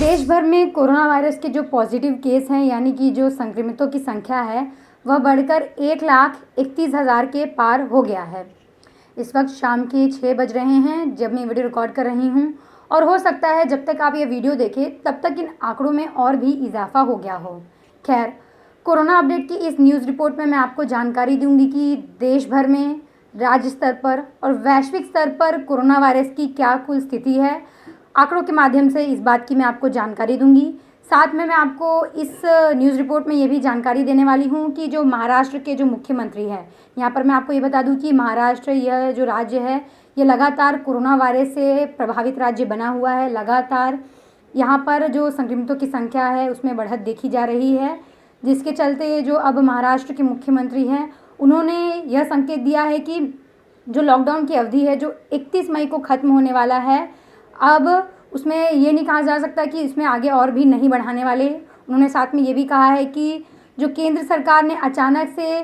देश भर में कोरोना वायरस के जो पॉजिटिव केस हैं यानी कि जो संक्रमितों की संख्या है वह बढ़कर 1,31,000 के पार हो गया है। इस वक्त शाम के 6 बज रहे हैं जब मैं वीडियो रिकॉर्ड कर रही हूं और हो सकता है जब तक आप ये वीडियो देखें तब तक इन आंकड़ों में और भी इजाफा हो गया हो। खैर, कोरोना अपडेट की इस न्यूज़ रिपोर्ट में मैं आपको जानकारी दूंगी कि देश भर में, राज्य स्तर पर और वैश्विक स्तर पर कोरोना वायरस की क्या कुल स्थिति है। आंकड़ों के माध्यम से इस बात की मैं आपको जानकारी दूंगी। साथ में मैं आपको इस न्यूज़ रिपोर्ट में ये भी जानकारी देने वाली हूँ कि जो महाराष्ट्र के जो मुख्यमंत्री हैं, यहाँ पर मैं आपको ये बता दूँ कि महाराष्ट्र यह जो राज्य है ये लगातार कोरोना वायरस से प्रभावित राज्य बना हुआ है। लगातार यहाँ पर जो संक्रमितों की संख्या है उसमें बढ़त देखी जा रही है, जिसके चलते जो अब महाराष्ट्र के मुख्यमंत्री हैं उन्होंने यह संकेत दिया है कि जो लॉकडाउन की अवधि है जो 31 मई को ख़त्म होने वाला है, अब उसमें ये नहीं कहा जा सकता कि इसमें आगे और भी नहीं बढ़ाने वाले। उन्होंने साथ में ये भी कहा है कि जो केंद्र सरकार ने अचानक से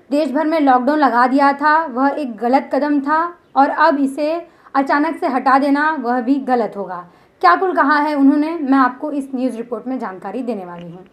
देश भर में लॉकडाउन लगा दिया था वह एक गलत कदम था और अब इसे अचानक से हटा देना वह भी गलत होगा। क्या कुल कहा है उन्होंने, मैं आपको इस न्यूज़ रिपोर्ट में जानकारी देने वाली हूँ।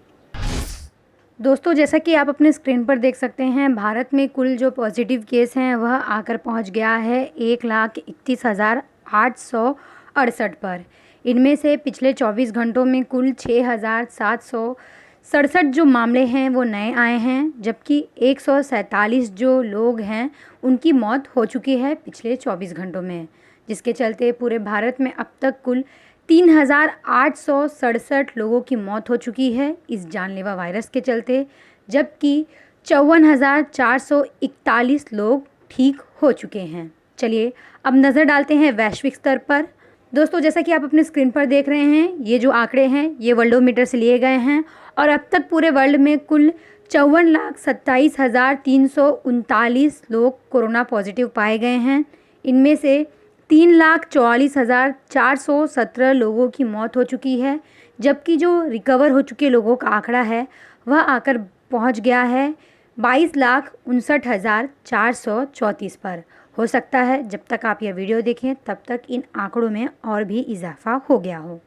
दोस्तों, जैसा कि आप अपने स्क्रीन पर देख सकते हैं, भारत में कुल जो पॉजिटिव केस हैं वह आकर पहुंच गया है 1,31,868 पर। इनमें से पिछले 24 घंटों में कुल 6,767 जो मामले हैं वो नए आए हैं, जबकि 147 जो लोग हैं उनकी मौत हो चुकी है पिछले 24 घंटों में, जिसके चलते पूरे भारत में अब तक कुल 3,867 लोगों की मौत हो चुकी है इस जानलेवा वायरस के चलते, जबकि 54,441 लोग ठीक हो चुके हैं। चलिए अब नज़र डालते हैं वैश्विक स्तर पर। दोस्तों, जैसा कि आप अपने स्क्रीन पर देख रहे हैं, ये जो आंकड़े हैं ये वर्ल्डोमीटर से लिए गए हैं और अब तक पूरे वर्ल्ड में कुल 54,27,339 लोग कोरोना पॉजिटिव पाए गए हैं। इनमें से 3,44,417 लोगों की मौत हो चुकी है, जबकि जो रिकवर हो चुके लोगों का आंकड़ा है वह आकर पहुंच गया है 22,59,434 पर। हो सकता है जब तक आप यह वीडियो देखें तब तक इन आंकड़ों में और भी इजाफा हो गया हो।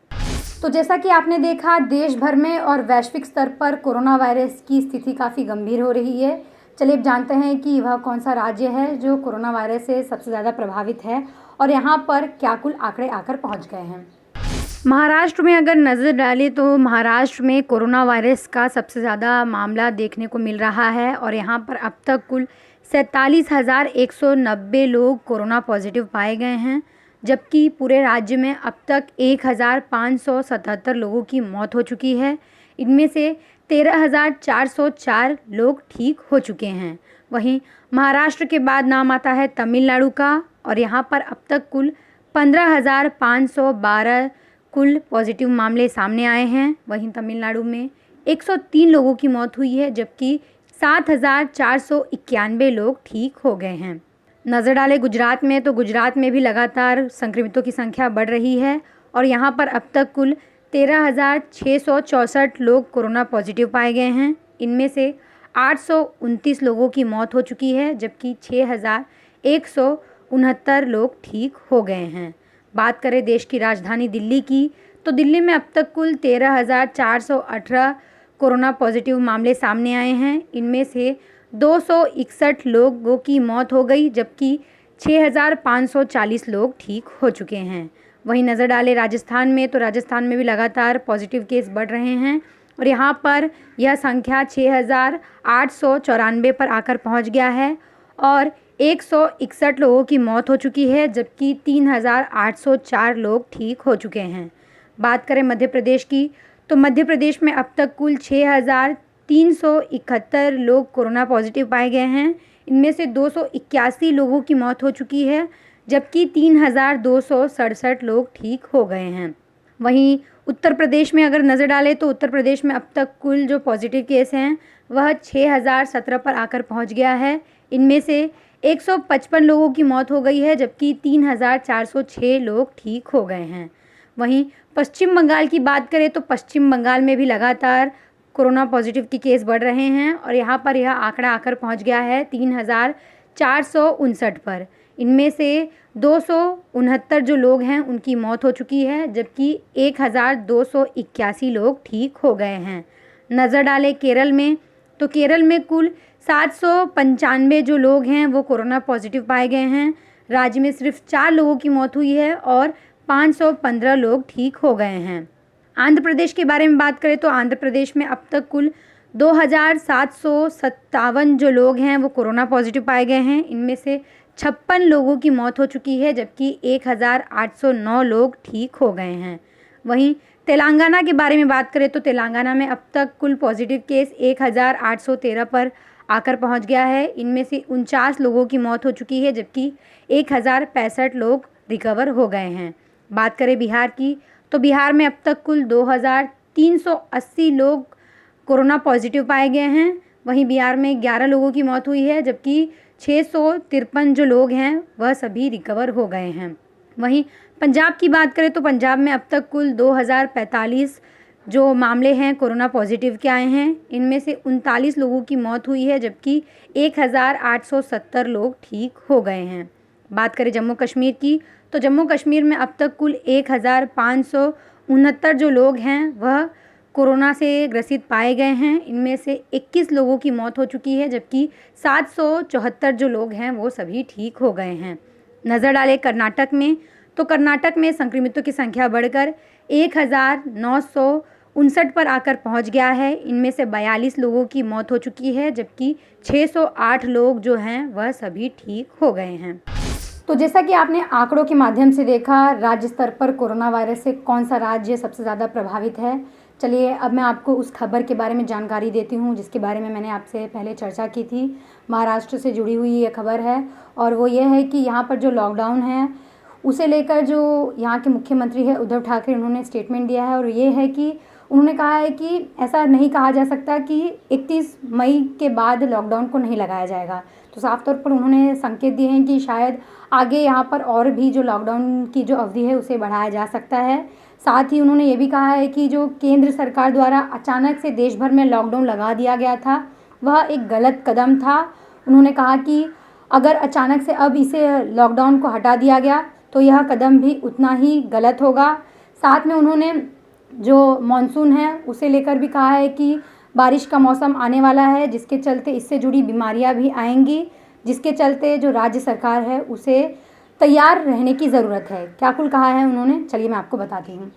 तो जैसा कि आपने देखा, देश भर में और वैश्विक स्तर पर कोरोना वायरस की स्थिति काफ़ी गंभीर हो रही है। चलिए अब जानते हैं कि वह कौन सा राज्य है जो कोरोना वायरस से सबसे ज़्यादा प्रभावित है और यहाँ पर क्या कुल आंकड़े आकर पहुँच गए हैं। महाराष्ट्र में अगर नज़र डालें तो महाराष्ट्र में कोरोना वायरस का सबसे ज़्यादा मामला देखने को मिल रहा है और यहाँ पर अब तक कुल 47,190 लोग कोरोना पॉजिटिव पाए गए हैं, जबकि पूरे राज्य में अब तक 1,577 लोगों की मौत हो चुकी है। इनमें से 13,404 लोग ठीक हो चुके हैं। वहीं महाराष्ट्र के बाद नाम आता है तमिलनाडु का और यहाँ पर अब तक कुल 15,512 कुल पॉजिटिव मामले सामने आए हैं। वहीं तमिलनाडु में 103 लोगों की मौत हुई है, जबकि 7,491 लोग ठीक हो गए हैं। नज़र डालें गुजरात में तो गुजरात में भी लगातार संक्रमितों की संख्या बढ़ रही है और यहाँ पर अब तक कुल 13,664 लोग कोरोना पॉजिटिव पाए गए हैं। इनमें से 829 लोगों की मौत हो चुकी है, जबकि 6,169 लोग ठीक हो गए हैं। बात करें देश की राजधानी दिल्ली की तो दिल्ली में अब तक कुल 13,418 कोरोना पॉजिटिव मामले सामने आए हैं। इनमें से 261 लोगों की मौत हो गई, जबकि 6,540 लोग ठीक हो चुके हैं। वहीं नज़र डालें राजस्थान में तो राजस्थान में भी लगातार पॉजिटिव केस बढ़ रहे हैं और यहाँ पर यह संख्या 6,894 पर आकर पहुँच गया है और 161 लोगों की मौत हो चुकी है, जबकि 3,804 लोग ठीक हो चुके हैं। बात करें मध्य प्रदेश की तो मध्य प्रदेश में अब तक कुल 6,371 लोग कोरोना पॉजिटिव पाए गए हैं। इनमें से 281 लोगों की मौत हो चुकी है, जबकि 3,267 लोग ठीक हो गए हैं। वहीं उत्तर प्रदेश में अगर नज़र डालें तो उत्तर प्रदेश में अब तक कुल जो पॉजिटिव केस हैं वह 6,017 पर आकर पहुंच गया है। इनमें से 155 लोगों की मौत हो गई है, जबकि 3,406 लोग ठीक हो गए हैं। वहीं पश्चिम बंगाल की बात करें तो पश्चिम बंगाल में भी लगातार कोरोना पॉजिटिव के केस बढ़ रहे हैं और यहाँ पर यह आंकड़ा आकर पहुँच गया है 3,459 पर। इनमें से 269 जो लोग हैं उनकी मौत हो चुकी है, जबकि 1281 लोग ठीक हो गए हैं। नज़र डालें केरल में, तो केरल में कुल 795 जो लोग हैं वो कोरोना पॉजिटिव पाए गए हैं। राज्य में सिर्फ 4 लोगों की मौत हुई है और 515 लोग ठीक हो गए हैं। आंध्र प्रदेश के बारे में बात करें तो आंध्र प्रदेश में अब तक कुल 2757 जो लोग हैं वो कोरोना पॉजिटिव पाए गए हैं। इनमें से 56 लोगों की मौत हो चुकी है, जबकि 1809 लोग ठीक हो गए हैं। वहीं तेलंगाना के बारे में बात करें तो तेलंगाना में अब तक कुल पॉजिटिव केस 1813 पर आकर पहुंच गया है। इनमें से 49 लोगों की मौत हो चुकी है, जबकि 1065 लोग रिकवर हो गए हैं। बात करें बिहार की, तो बिहार में अब तक कुल 2380 लोग कोरोना पॉजिटिव पाए गए हैं। वहीं बिहार में 11 लोगों की मौत हुई है, जबकि 653 जो लोग हैं वह सभी रिकवर हो गए हैं। वहीं पंजाब की बात करें तो पंजाब में अब तक कुल 2045 जो मामले हैं कोरोना पॉजिटिव के आए हैं। इनमें से 39 लोगों की मौत हुई है, जबकि 1870 लोग ठीक हो गए हैं। बात करें जम्मू कश्मीर की, तो जम्मू कश्मीर में अब तक कुल 1569 जो लोग हैं वह कोरोना से ग्रसित पाए गए हैं। इनमें से 21 लोगों की मौत हो चुकी है, जबकि 774 जो लोग हैं वो सभी ठीक हो गए हैं। नज़र डालें कर्नाटक में, तो कर्नाटक में संक्रमितों की संख्या बढ़कर 1959 पर आकर पहुंच गया है। इनमें से 42 लोगों की मौत हो चुकी है, जबकि 608 लोग जो हैं वह सभी ठीक हो गए हैं। तो जैसा कि आपने आंकड़ों के माध्यम से देखा, राज्य स्तर पर कोरोना वायरस से कौन सा राज्य सबसे ज़्यादा प्रभावित है। चलिए अब मैं आपको उस खबर के बारे में जानकारी देती हूँ जिसके बारे में मैंने आपसे पहले चर्चा की थी। महाराष्ट्र से जुड़ी हुई ये खबर है और वो ये है कि यहाँ पर जो लॉकडाउन है उसे लेकर जो यहाँ के मुख्यमंत्री है उद्धव ठाकरे, उन्होंने स्टेटमेंट दिया है और ये है कि उन्होंने कहा है कि ऐसा नहीं कहा जा सकता कि 31 मई के बाद लॉकडाउन को नहीं लगाया जाएगा। तो साफ तौर पर उन्होंने संकेत दिए हैं कि शायद आगे यहाँ पर और भी जो लॉकडाउन की जो अवधि है उसे बढ़ाया जा सकता है। साथ ही उन्होंने ये भी कहा है कि जो केंद्र सरकार द्वारा अचानक से देश भर में लॉकडाउन लगा दिया गया था वह एक गलत कदम था। उन्होंने कहा कि अगर अचानक से अब इसे लॉकडाउन को हटा दिया गया तो यह कदम भी उतना ही गलत होगा। साथ में उन्होंने जो मॉनसून है उसे लेकर भी कहा है कि बारिश का मौसम आने वाला है, जिसके चलते इससे जुड़ी बीमारियां भी आएंगी, जिसके चलते जो राज्य सरकार है उसे तैयार रहने की ज़रूरत है। क्या कुल कहा है उन्होंने, चलिए मैं आपको बताती हूँ।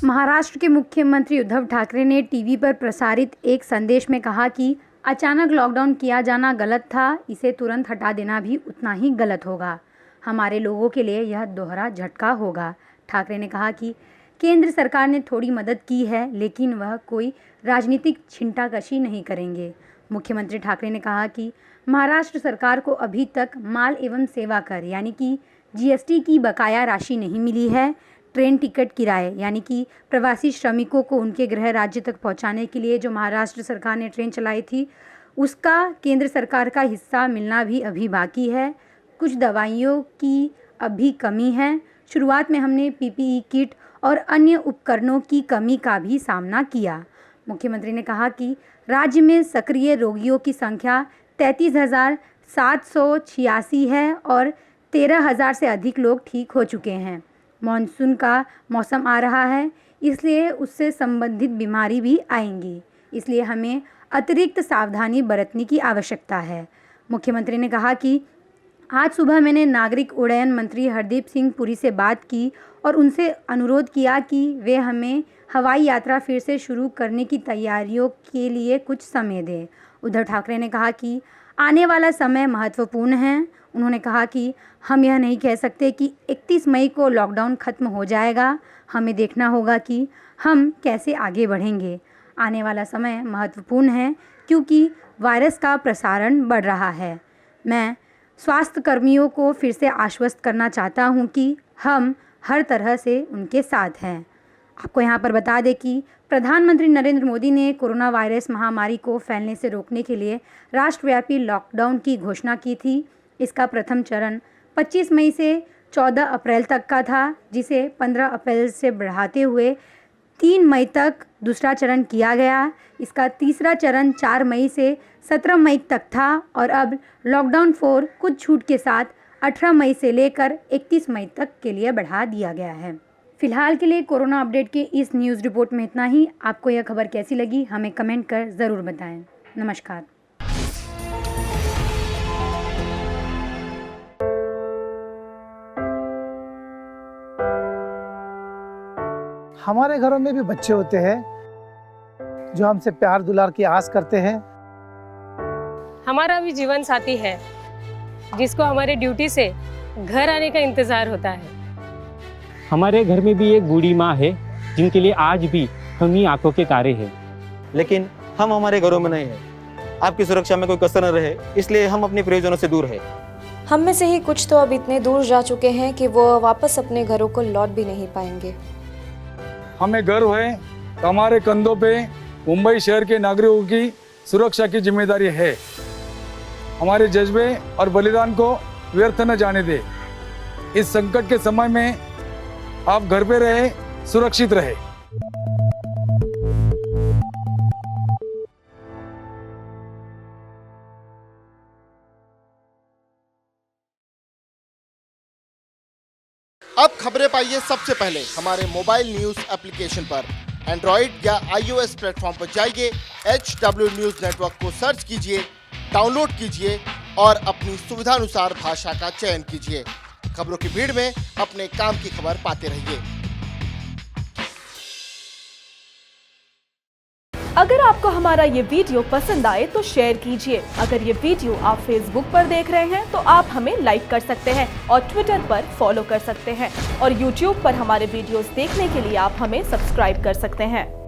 महाराष्ट्र के मुख्यमंत्री उद्धव ठाकरे ने टीवी पर प्रसारित एक संदेश में कहा कि अचानक लॉकडाउन किया जाना गलत था, इसे तुरंत हटा देना भी उतना ही गलत होगा। हमारे लोगों के लिए यह दोहरा झटका होगा। ठाकरे ने कहा कि केंद्र सरकार ने थोड़ी मदद की है, लेकिन वह कोई राजनीतिक छिंटाकशी नहीं करेंगे। मुख्यमंत्री ठाकरे ने कहा कि महाराष्ट्र सरकार को अभी तक माल एवं सेवा कर यानी कि जीएसटी की बकाया राशि नहीं मिली है। ट्रेन टिकट किराए यानी कि प्रवासी श्रमिकों को उनके गृह राज्य तक पहुंचाने के लिए जो महाराष्ट्र सरकार ने ट्रेन चलाई थी उसका केंद्र सरकार का हिस्सा मिलना भी अभी बाकी है। कुछ दवाइयों की अभी कमी है। शुरुआत में हमने पीपीई किट और अन्य उपकरणों की कमी का भी सामना किया। मुख्यमंत्री ने कहा कि राज्य में सक्रिय रोगियों की संख्या 33,786 है और 13,000 से अधिक लोग ठीक हो चुके हैं। मॉनसून का मौसम आ रहा है, इसलिए उससे संबंधित बीमारी भी आएंगी, इसलिए हमें अतिरिक्त सावधानी बरतने की आवश्यकता है। मुख्यमंत्री ने कहा कि आज सुबह मैंने नागरिक उड्डयन मंत्री हरदीप सिंह पुरी से बात की और उनसे अनुरोध किया कि वे हमें हवाई यात्रा फिर से शुरू करने की तैयारियों के लिए कुछ समय दें। उद्धव ठाकरे ने कहा कि आने वाला समय महत्वपूर्ण है। उन्होंने कहा कि हम यह नहीं कह सकते कि 31 मई को लॉकडाउन खत्म हो जाएगा। हमें देखना होगा कि हम कैसे आगे बढ़ेंगे। आने वाला समय महत्वपूर्ण है क्योंकि वायरस का प्रसारण बढ़ रहा है। मैं स्वास्थ्य कर्मियों को फिर से आश्वस्त करना चाहता हूं कि हम हर तरह से उनके साथ हैं। आपको यहाँ पर बता दें कि प्रधानमंत्री नरेंद्र मोदी ने कोरोना वायरस महामारी को फैलने से रोकने के लिए राष्ट्रव्यापी लॉकडाउन की घोषणा की थी। इसका प्रथम चरण 25 मई से 14 अप्रैल तक का था, जिसे 15 अप्रैल से बढ़ाते हुए 3 मई तक दूसरा चरण किया गया। इसका तीसरा चरण 4 मई से 17 मई तक था और अब लॉकडाउन 4 कुछ छूट के साथ 18 मई से लेकर 31 मई तक के लिए बढ़ा दिया गया है। फिलहाल के लिए कोरोना अपडेट के इस न्यूज़ रिपोर्ट में इतना ही। आपको यह खबर कैसी लगी हमें कमेंट कर ज़रूर बताएं। नमस्कार। हमारे घरों में भी बच्चे होते हैं जो हमसे प्यार दुलार की आस करते हैं। हमारा भी जीवन साथी है जिसको हमारे ड्यूटी से घर आने का इंतजार होता है। हमारे घर में भी एक बूढ़ी माँ है जिनके लिए आज भी हम ही आंखों के तारे हैं। लेकिन हम हमारे घरों में नहीं हैं। आपकी सुरक्षा में कोई कसर न रहे, इसलिए हम अपने प्रियजनों से दूर हैं। हम में से ही कुछ तो अब इतने दूर जा चुके हैं कि वो वापस अपने घरों को लौट भी नहीं पाएंगे। हमें गर्व है कि हमारे कंधों पे मुंबई शहर के नागरिकों की सुरक्षा की जिम्मेदारी है। हमारे जज्बे और बलिदान को व्यर्थ न जाने दे। इस संकट के समय में आप घर पे रहे, सुरक्षित रहे। अब खबरें पाइए सबसे पहले हमारे मोबाइल न्यूज एप्लीकेशन पर। एंड्रॉइड या iOS प्लेटफॉर्म पर जाइए, HW न्यूज नेटवर्क को सर्च कीजिए, डाउनलोड कीजिए और अपनी सुविधानुसार भाषा का चयन कीजिए। खबरों की भीड़ में अपने काम की खबर पाते रहिए। अगर आपको हमारा ये वीडियो पसंद आए तो शेयर कीजिए। अगर ये वीडियो आप फेसबुक पर देख रहे हैं तो आप हमें लाइक कर सकते हैं और ट्विटर पर फॉलो कर सकते हैं और यूट्यूब पर हमारे वीडियोस देखने के लिए आप हमें सब्सक्राइब कर सकते हैं।